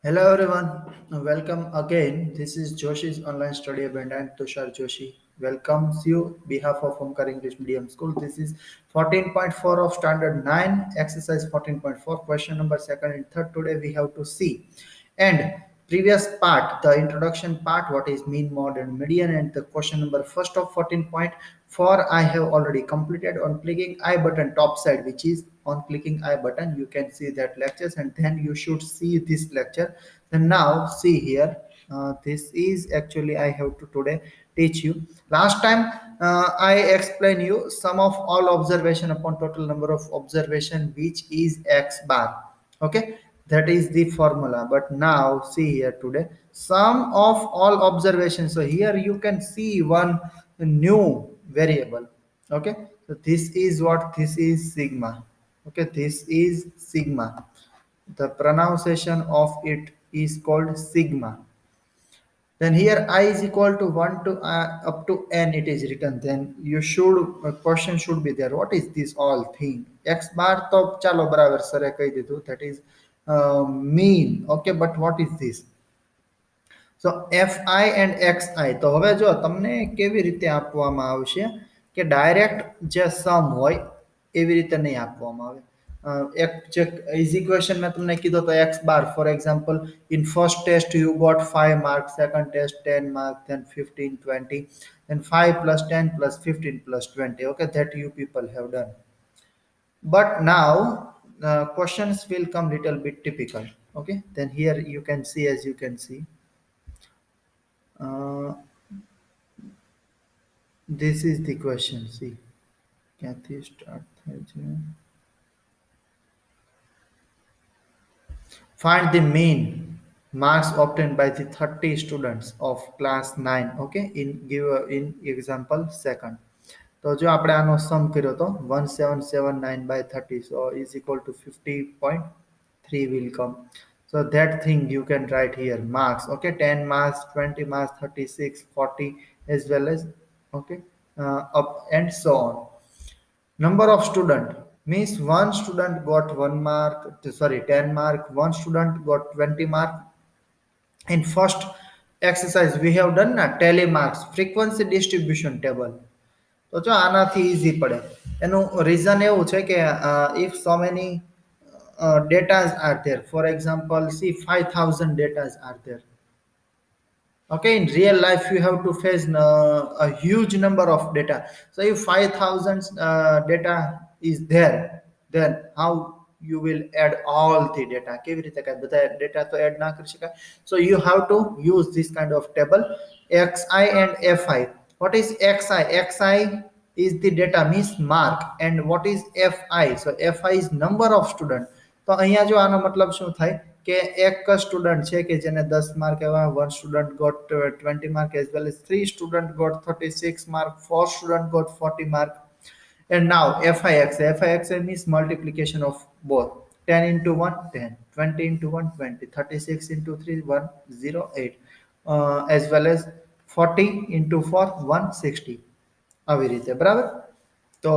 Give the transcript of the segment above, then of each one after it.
Hello everyone, welcome again. This is Joshi's online study event. I am Tushar Joshi. Welcomes you behalf of Omkar English Medium School. This is 14.4 of Standard 9, exercise 14.4, question number second and third. Today we have to see. And previous part, the introduction part, what is mean, mode and median, and the question number first of 14.4 I have already completed. On clicking I button top side, which is on clicking I button, you can see that lectures, and then you should see this lecture. Then now see here, this is actually I have to today teach you. Last time I explained you sum of all observation upon total number of observation, which is x bar. Okay, that is the formula. But now see here today, sum of all observations. So here you can see one new variable. Okay, so this is what, this is sigma. Okay, this is sigma. The pronunciation of it is called sigma. Then here I is equal to 1 to up to n it is written. Then you should, question should be there, what is this all thing. X bar to chalo barabar sir કહી દીધું, that is mean. Okay, but what is this? So fi and xi, તો હવે જો તમને કેવી રીતે આપવામાં આવશે કે ડાયરેક્ટ જે સમ હોય એવી રીતે નહીં આપવામાં આવે. એક જે ઇઝી ક્વેશ્ચન મેં તમને કીધો તો x bar for example in first test you got 5 marks, second test 10 marks, then 15 20, then 5 plus 10 plus 15 plus 20. Okay, that you people have done. But now questions will come little bit typical. Okay, then here you can see, as you can see, uh, this is the question. See, ક્યાંથી start થાય છે? Find the mean marks obtained by the 30 students of class 9. Okay, in example second. તો જો આપણે આનો સમ કર્યો તો 1779 by 30, so is equal to 50.3 will come. So that thing you can write here, marks. Okay, 10 marks, 20 marks, 36, 40, as well as, okay, up and so on. Number of student means one student got 1 mark, sorry, 10 mark, one student got 20 mark. In first exercise we have done na tally marks, frequency distribution table. તો જો આનાથી easy પડે. એનું reason એવું છે કે if so many datas are there, for example see 5000 datas are there. Okay, in real life you have to face a huge number of data. So if 5000 data is there, then how you will add all the data? કેવી રીતે કાંઈ બધા data તો add ના કરી શકાય. So you have to use this kind of table, xi and fi. What is xi? Xi is the data, means mark, and what is fi? So fi is number of student. તો અહીંયા જો આનો મતલબ શું થાય કે એક student છે કે જેને 10 માર્ક આવ્યા, one student got 20 mark, as well as 3 student got 36 mark, 4 student got 40 mark. And now fi means multiplication of both. 10 into 1 10, 20 into 1 20, 36 into 3 108, as well as 40 into 4 160. આવી રીતે બરાબર. તો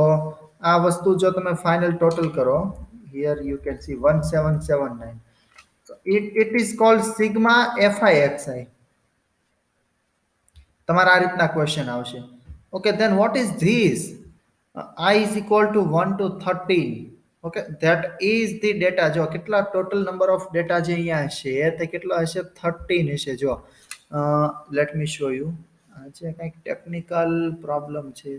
આ વસ્તુ જો તમે ફાઇનલ ટોટલ કરો, here you can see 1779. So it is called sigma fixi. તમારા આ રીતના ક્વેશ્ચન આવશે. Okay, then what is this? I is equal to 1 to 13. Okay, that is the data. જો કેટલા total number of data જે અહીંયા હશે તે કેટલો હશે? 13 હશે. જો let me show you. આજે કંઈક ટેકનિકલ પ્રોબ્લેમ છે,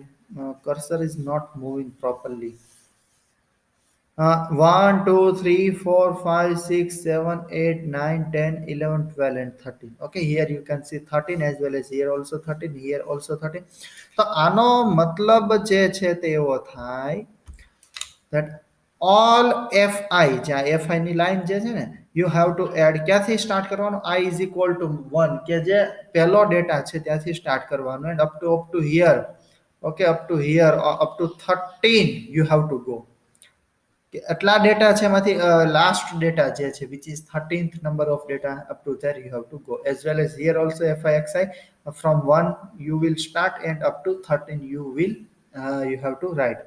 cursor is not moving properly. 1 2 3 4 5 6 7 8 9 10 11 12 and 13. Okay, here you can see 13, as well as here also 13, here also 13. તો આનો મતલબ જે છે તે એવો થાય that all fi, જ્યાં fi ની લાઈન જે છે ને, you have to add, ક્યાંથી સ્ટાર્ટ કરવાનું? I is equal to 1, કે જે પહેલો ડેટા છે ત્યાંથી સ્ટાર્ટ કરવાનું, and up to here. Okay, up to here, up to 13 you have to go. આટલા ડેટા છે એમાંથી લાસ્ટ ડેટા જે છે which is 13th number of data, up to there you have to go, as well as here also fixi, from 1 you will start and up to 13 you have to write.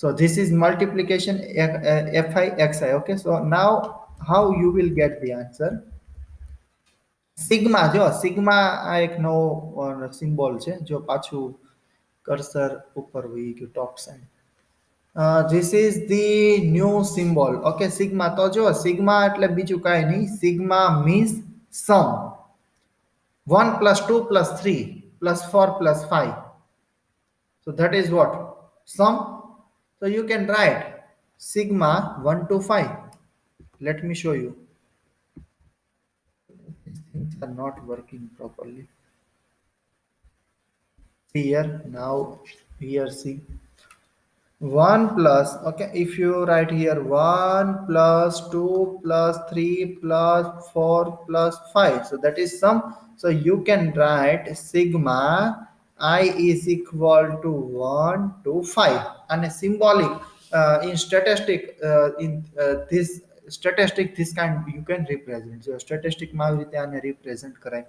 So this is multiplication fixi. Okay, so now how you will get the answer? Sigma જો sigma આ એક નવો symbol છે જો પાછું cursor ઉપર વહી ગયું top side this is the new symbol okay sigma તો જો સિગ્મા એટલે બીજું કાંઈ નહીં sigma means sum 1 plus 2 plus 3 plus 4 plus 5 so that is what sum so you can write sigma 1 to 5 let me show you things are not working properly see here now here see 1 plus okay if you write here 1 plus 2 plus 3 plus 4 plus 5 so that is sum so you can write sigma I is equal to 1 to 5 and a symbolic in statistic in this statistic this kind you can represent so statistic માં આવી રીતે આને represent કરાય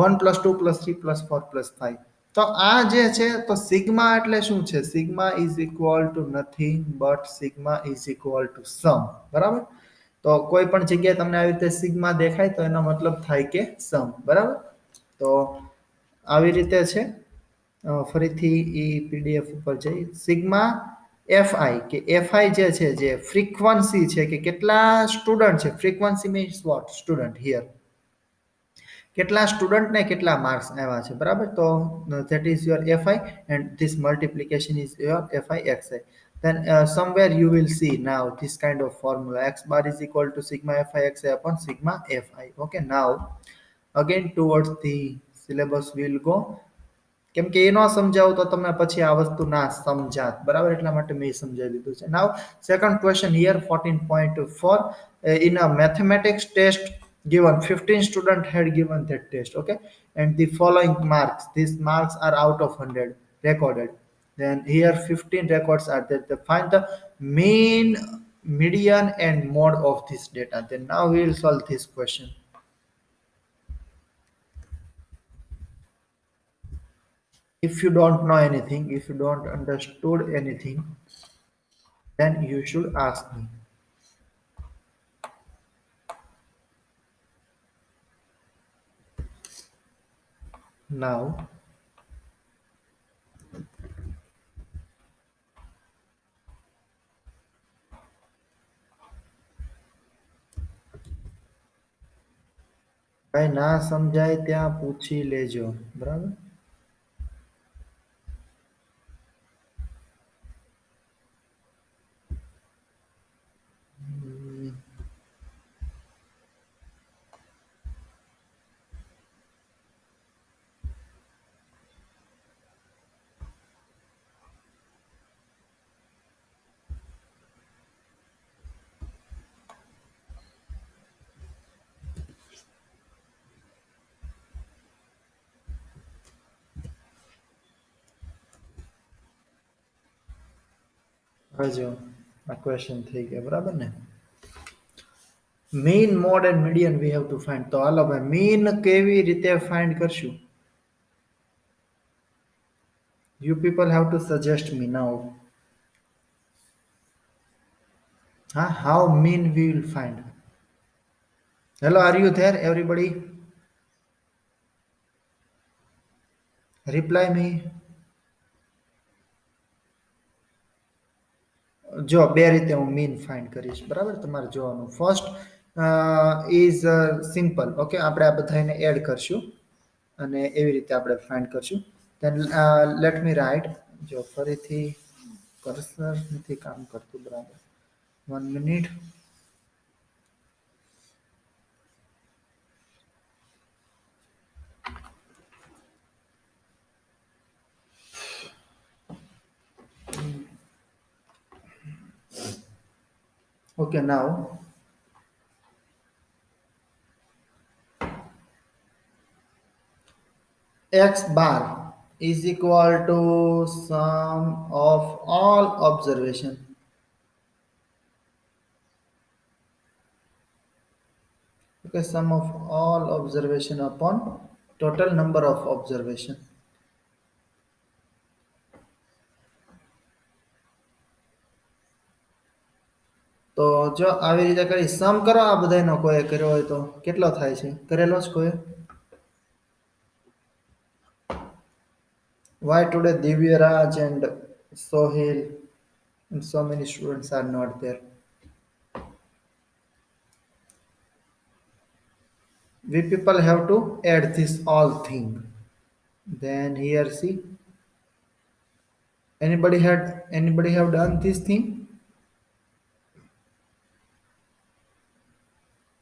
1 plus 2 plus 3 plus 4 plus 5 તો આ જે છે તો સિગ્મા એટલે શું છે sigma is equal to nothing but sigma is equal to sum બરાબર તો કોઈ પણ જગ્યાએ તમને આવી રીતે સિગ્મા દેખાય તો એનો મતલબ થાય કે સમ બરાબર તો આવી રીતે છે ફરીથી એ પીડીએફ ઉપર જઈ સિગ્મા એફઆઈ કે એફઆઈ જે ફ્રીક્વન્સી છે કે કેટલા સ્ટુડન્ટ છે frequency means what student here કેટલા સ્ટુડન્ટને કેટલા માર્ક્સ આવ્યા છે બરાબર તો that is your fi and this multiplication is your fi xi then somewhere you will see now this kind of formula x bar is equal to sigma fi xi upon sigma fi okay now again towards the syllabus we will go કેમ કે એ ન સમજાવું તો તમે પછી આ વસ્તુ ના સમજાત બરાબર એટલા માટે મેં સમજાવી દીધું છે now second question here 14.4 in a mathematics test given 15 students had given that test okay and the following marks these marks are out of 100 recorded then here 15 records are there to find the mean median and mode of this data then now we will solve this question if you don't know anything if you don't understood anything then you should ask me now ભાઈ ના સમજાય ત્યાં પૂછી લેજો બરાબર હજો આ question થઈ ગયા બરાબર ને mean mode and median we have to find તો હાલો ભાઈ mean કેવી રીતે find કરશું you people have to suggest me now how mean we will find hello are you there everybody reply me જો બે રીતે હું મીન ફાઇન્ડ કરીશ બરાબર તમારે જોવાનું ફર્સ્ટ ઇઝ સિમ્પલ ઓકે આપણે આ બધાને એડ કરશું અને એવી રીતે આપણે ફાઇન્ડ કરશું દેન લેટ મી રાઇટ જો ફરીથી કર્સર નથી કામ કરતું બરાબર 1 minute okay now x bar is equal to sum of all observation okay sum of all observation upon total number of observation તો જો આવી રીતે કરી સમ કરો આ બધાનો કોઈ કર્યો હોય તો કેટલો થાય છે કરેલો જ કોઈ Why today Divya Raj and Sohail and so many students are not there? We people have to add this all thing. Then here see, anybody have done this thing?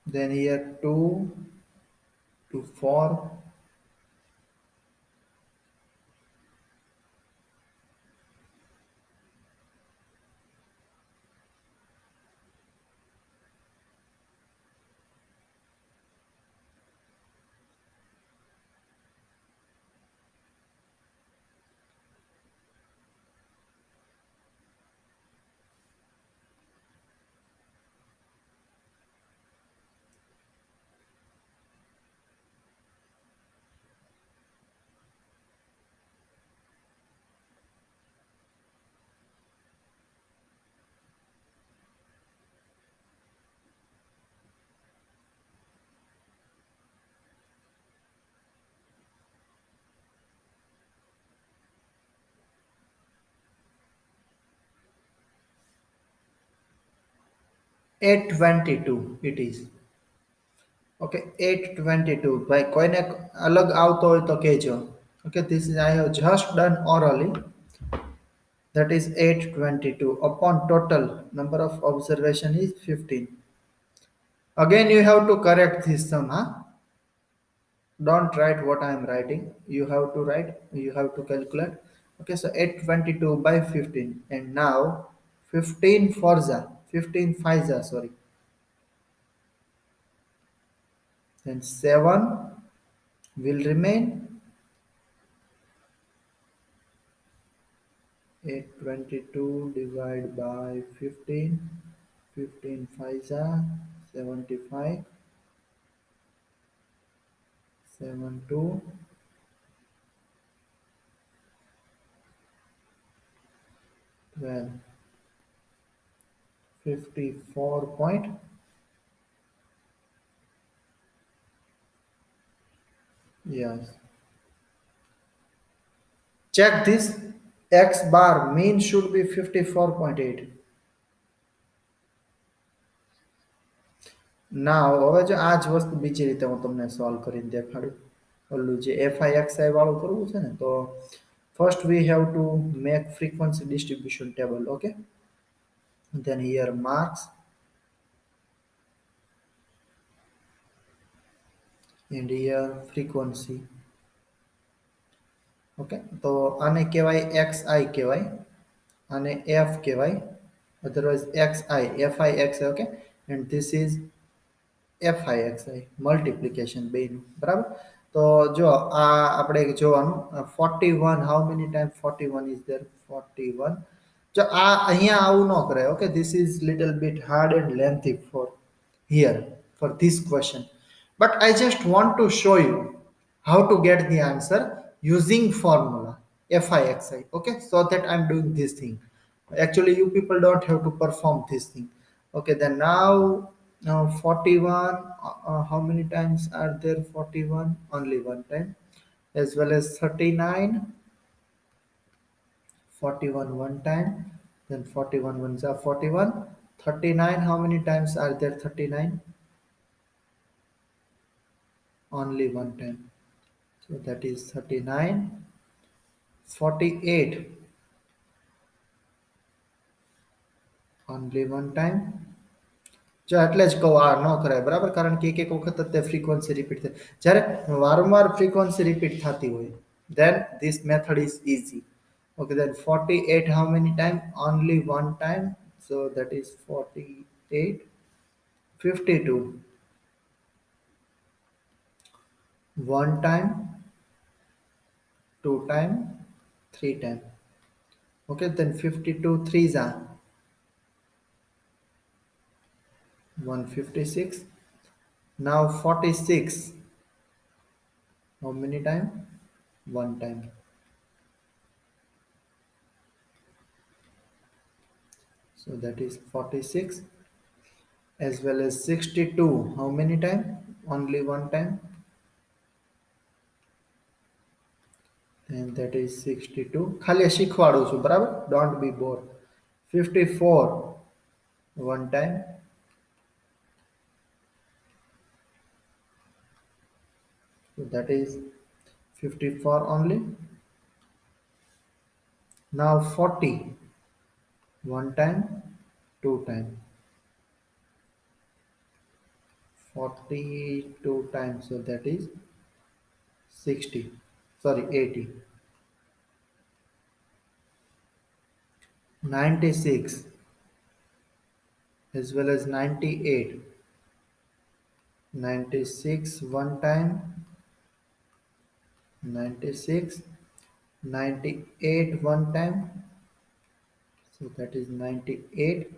Then here 2 to 4, 822 it is. Okay, 822 ભાઈ કોઈને અલગ આવતો હોય તો કહેજો. Okay, this is I have just done orally. That is 822 upon total number of observation is 15. Again you have to correct this sum, huh? Don't write what I am writing. You have to write, you have to calculate. Okay, so 822 by 15. And now 15 forza, 15 fiza, sorry. Then 7 will remain. 822 divided by 15. 15 fiza, 75. 7 2, 12. 54 point. Yes. Check this. X bar mean should be 54.8. ના હવે જો આ જ વસ્તુ બીજી રીતે હું તમને સોલ્વ કરીને દેખાડું. ઓલું જે FIXI વાળું કરવું છે ને તો first we have to make frequency distribution table. Okay, then here marks and here frequency. Okay, તો આને કહેવાય XI કહેવાય અને F કહેવાય, otherwise XI FIXI. Okay, and this is FIXI multiplication બેનું બરાબર. તો જો આ આપણે જોવાનું 41 how many time 41 is there 41. જો આ અહીંયા આવું ન કરાય. Okay, this is little bit hard and lengthy for here for this question, but I just want to show you how to get the answer using formula FIXI. Okay, so that I'm doing this thing. Actually you people don't have to perform this thing. Okay, then now 41, how many times are there 41? Only one time. As well as 39, 41 one time, then 41 ones are 41. 39, how many times are there 39? Only one time. So that is 39. 48, only one time. જો એટલે જ કહું આ ન કરાય બરાબર, કારણ કે એક એક વખત જ તે ફ્રીક્વન્સી રિપીટ થાય. જ્યારે વારંવાર ફ્રીક્વન્સી રિપીટ થતી હોય then this method is easy. Okay, then 48 how many time? Only one time. So that is 48. 52 one time, two time, three time. Okay, then 52 threes are 156. Now 46 how many time? One time. So that is 46. As well as 62 how many time? Only one time. and that is 62. ખાલી શીખવાડું છું બરાબર, don't be bored. 54 one time, so that is 54 only. Now 40 one time, two time, 40 two times, so that is 60, sorry 80. 96 as well as 98. 96 one time, 96, 98 one time, so that is 98,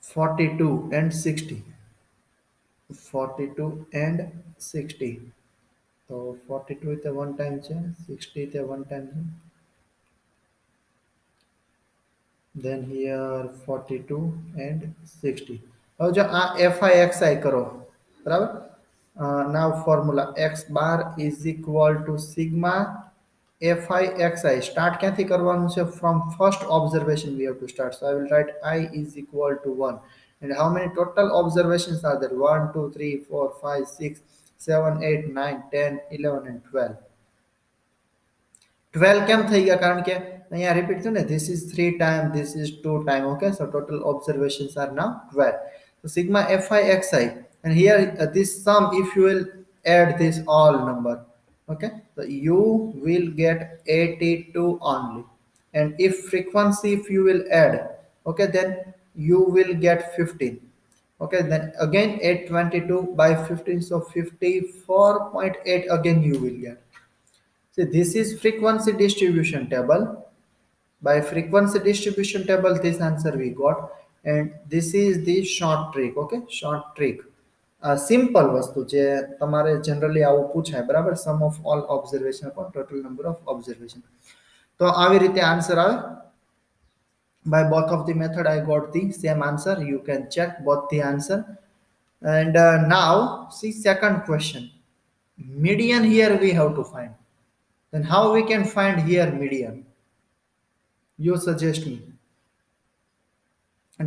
42 and 60. 42 and 60. So 42 is the one time change, 60 is the one time change. Then here 42 and 60. હવે જો આ fi xi કરો બરાબર. Now formula x bar is equal to sigma fi xi. Start ક્યાંથી કરવાનું છે? From first observation we have to start. So I will write I is equal to 1. And how many total observations are there? 1, 2, 3, 4, 5, 6, 7, 8, 9, 10, 11 and 12. 12 કેમ થઈ ગયા? કારણ કે અહીંયા repeat થયું ને, this is 3 time, this is 2 time. Okay, so total observations are now 12. So sigma fi xi, and here this sum, if you will add this all number, okay, so you will get 82 only. And if frequency, if you will add, okay, then you will get 15. Okay, then again 822 by 15, so 54.8 again you will get. See, this is frequency distribution table. By frequency distribution table, this answer we got, and this is the short trick. Okay, short trick. Simple વસ્તુ જે તમારે generally આવું પૂછાય બરાબર, sum of all observation upon total number of observation. તો આવી રીતે answer આવે. By both of the method I got the same answer. You can check both the answer. And now see second question. Median here we have to find. Then how we can find here median? You suggest me.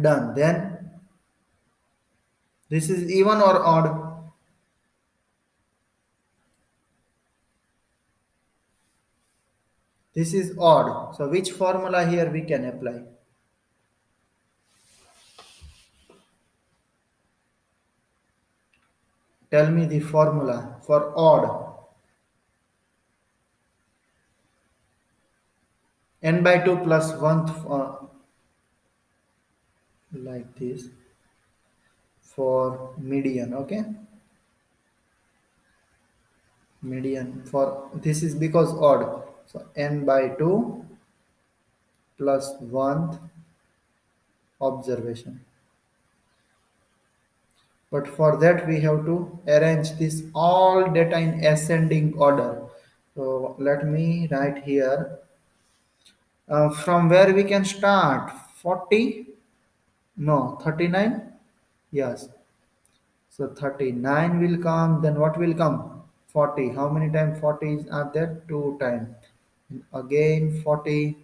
Done. Then this is even or odd? This is odd. So which formula here we can apply? Tell me the formula for odd. N by 2 plus 1 like this for median. Okay, median for this is because odd, so n by 2 plus 1 observation. But for that we have to arrange this all data in ascending order. So let me write here, from where we can start. 40, no, 39, yes, so 39 will come, then what will come? 40. How many times 40 are there? 2 times. Again 40,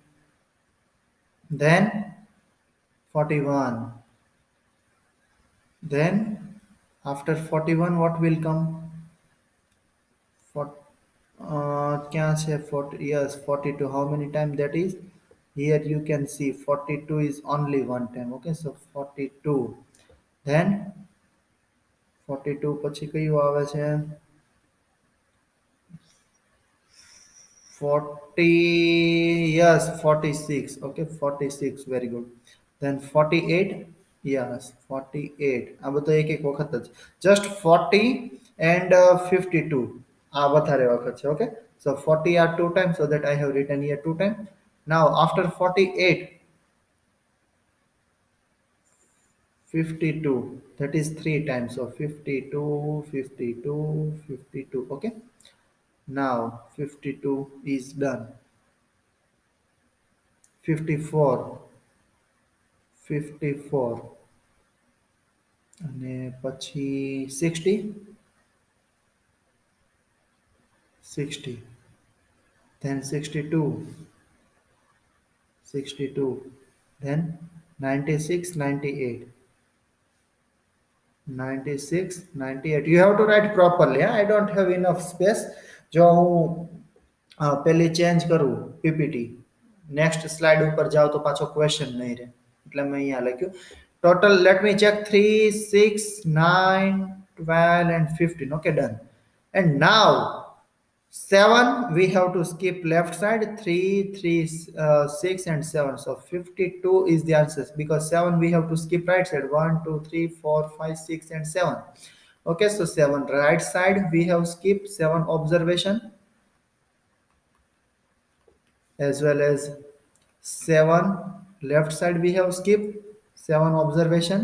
then 41, then after 41 what will come? For, क्या है 40? Yes, 42. How many times that is? Here you can see 42 is only one time. Okay, so 42. Then 42 પછી કયું આવે છે? 40, yes, 46. Okay, 46, very good. Then 48, yes, 48. આ બધો એક એક વખત જ. Just 40 and 52 આ વધારે વખત છે. Okay, so 40 are two times, so that I have written here two times. Now after 48, 52, that is three times, so 52, 52, 52. Okay, now 52 is done. 54, 54 અને પછી 60, 60, then 62, 62, then 96, 98, 96, 98. You have to write properly. I don't have enough space. જો હું પેલી change કરું PPT next slide ઉપર જાઓ તો પાછો ક્વેશ્ચન નહીં રહે એટલે મેં અહીંયા લખ્યું total let me check 3 6 9 12 and 15. Okay, done. And now 7 we have to skip left side, 3 3 6 and 7, so 52 is the answer because 7 we have to skip right side, 1 2 3 4 5 6 and 7. Okay, so 7 right side we have skipped, 7 observation, as well as 7 left side we have skipped, 7 observation.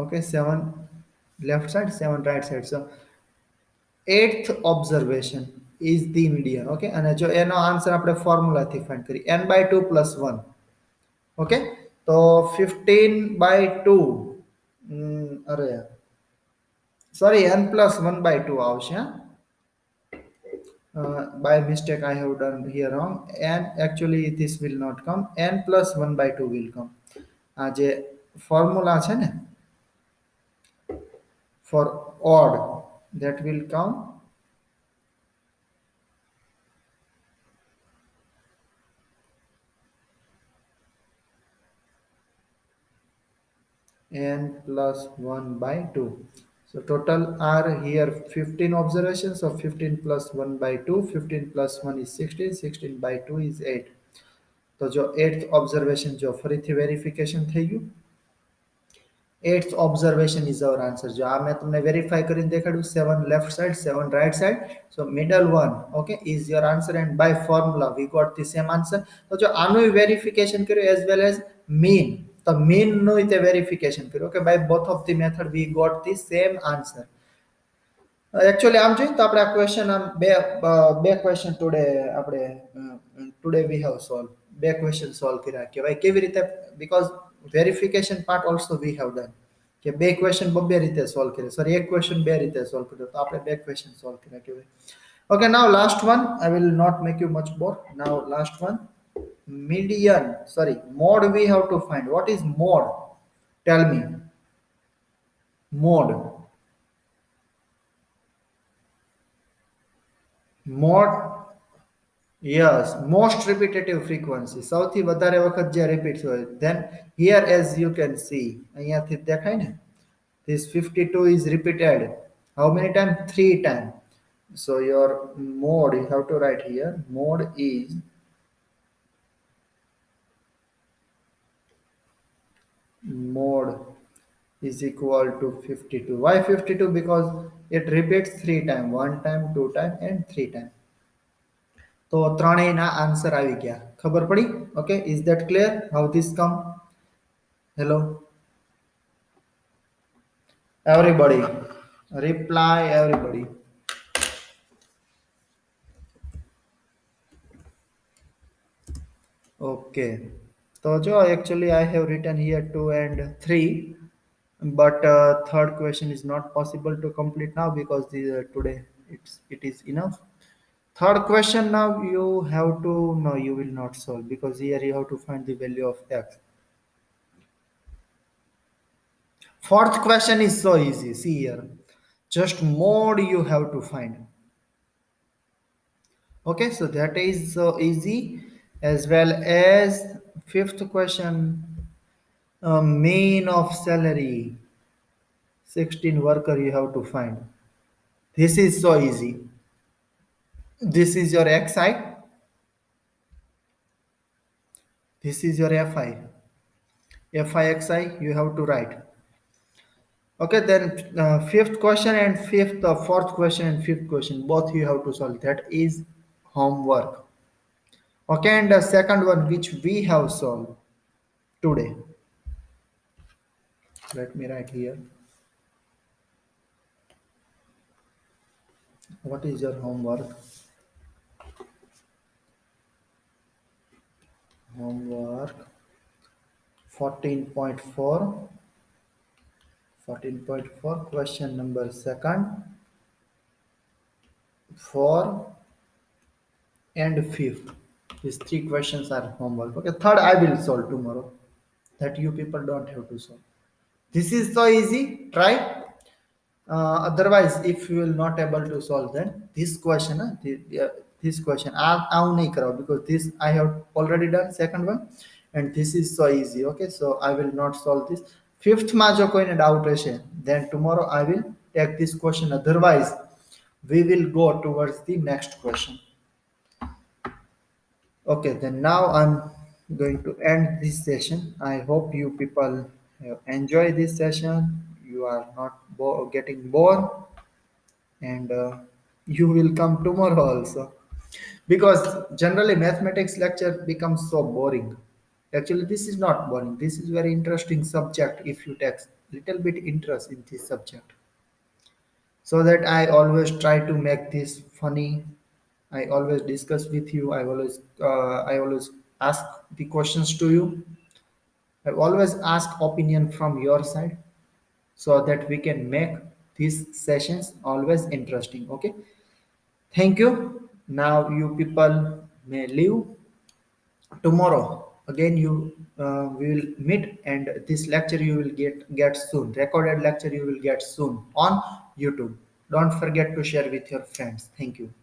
Okay, 7 left side, 7 right side, so eighth observation is the median. Okay, અને જો એનો answer આપણે ફોર્મ્યુલાથી find કરી n by 2 plus 1. Okay, તો 15 by 2 અરે sorry, n plus 1 by 2 આવશે હા. By mistake I have done here wrong, and actually this will not come, n plus 1 by 2 will come. આ જે ફોર્મ્યુલા છે ને for odd, that will come n plus 1 by 2. So total are here 15 observations, so 15 plus 1 by 2, 15 plus 1 is 16, 16 by 2 is 8. તો જો 8th observation જો ફરીથી verification થઈ ગયું, 8th observation is our answer. જો આ મેં તમને વેરીફાઈ કરીને દેખાડ્યું, 7 left side, 7 right side, so middle one, okay, is your answer, and by formula we got the same answer. તો જો આનું વેરિફિકેશન કર્યું as well as mean, તો mean નું તે વેરિફિકેશન કર્યું. Okay, by both of the method we got the same answer. Actually આમ જોઈએ તો આપણે આ ક્વેશ્ચન આમ બે question today we have solve, બે ક્વેશ્ચન સોલ્વ કર્યા કહેવાય. કેવી રીતે? Because verification part also we have done, કે બે ક્વેશ્ચન બે રીતે સોલ્વ કર્યા, સોરી એક ક્વેશ્ચન બે રીતે સોલ્વ કર્યો, તો આપણે બે ક્વેશ્ચન સોલ્વ કર્યા કહેવાય. Okay, now last one, I will not make you much more. Now last one, median, sorry, mode we have to find. What is mode? Tell me. Mode. Mode, yes, most repetitive frequency, સૌથી વધારે વખત જે repeat હોય. Then here as you can see, અહીંયાથી દેખાય ને, this 52 is repeated how many times? 3 times. So your mode, you have to write here, mode is equal to 52. Why 52? Because it repeats 3 times, 1 time, 2 time and 3 time. તો ત્રણેયના answer આવી ગયા, ખબર પડી? Okay, is that clear how this come? Hello everybody, reply everybody. Okay, so jo actually I have written here 2 and 3, but third question is not possible to complete now because today it is enough. Third question now you have to, no, you will not solve because here you have to find the value of x. Fourth question is so easy. See here, just mode you have to find. Okay, so that is so easy, as well as fifth question, mean of salary, 16 worker you have to find. This is so easy. This is your xi, this is your fi, xi you have to write. Okay, then fifth question and fourth question and fifth question both you have to solve. That is homework. Okay, and the second one which we have solved today, let me write here. What is your homework? Homework 14.4, 14.4, question number second. 4 and 5th. These three questions are homework. Okay, third I will solve tomorrow. That you people don't have to solve. This is so easy. Try. Otherwise, if you will not able to solve, then this question, this question, I नहीं कराओ because this I have already done second one, and this is so easy. Okay, so I will not solve this. Fifth માં જો કોઈને doubt રહેશે, then tomorrow I will take this question. Otherwise, we will go towards the next question. Okay, then now I'm going to end this session. I hope you people have enjoyed this session. You are not getting bored, and you will come tomorrow also. Because generally mathematics lecture becomes so boring. Actually, this is not boring. This is very interesting subject if you take little bit interest in this subject. So that I always try to make this funny. I always discuss with you. I always ask the questions to you. I always ask opinion from your side so that we can make these sessions always interesting. Okay, thank you. Now you people may leave. Tomorrow again you we will meet, and this lecture you will get soon. Recorded lecture you will get soon on YouTube. Don't forget to share with your friends. Thank you.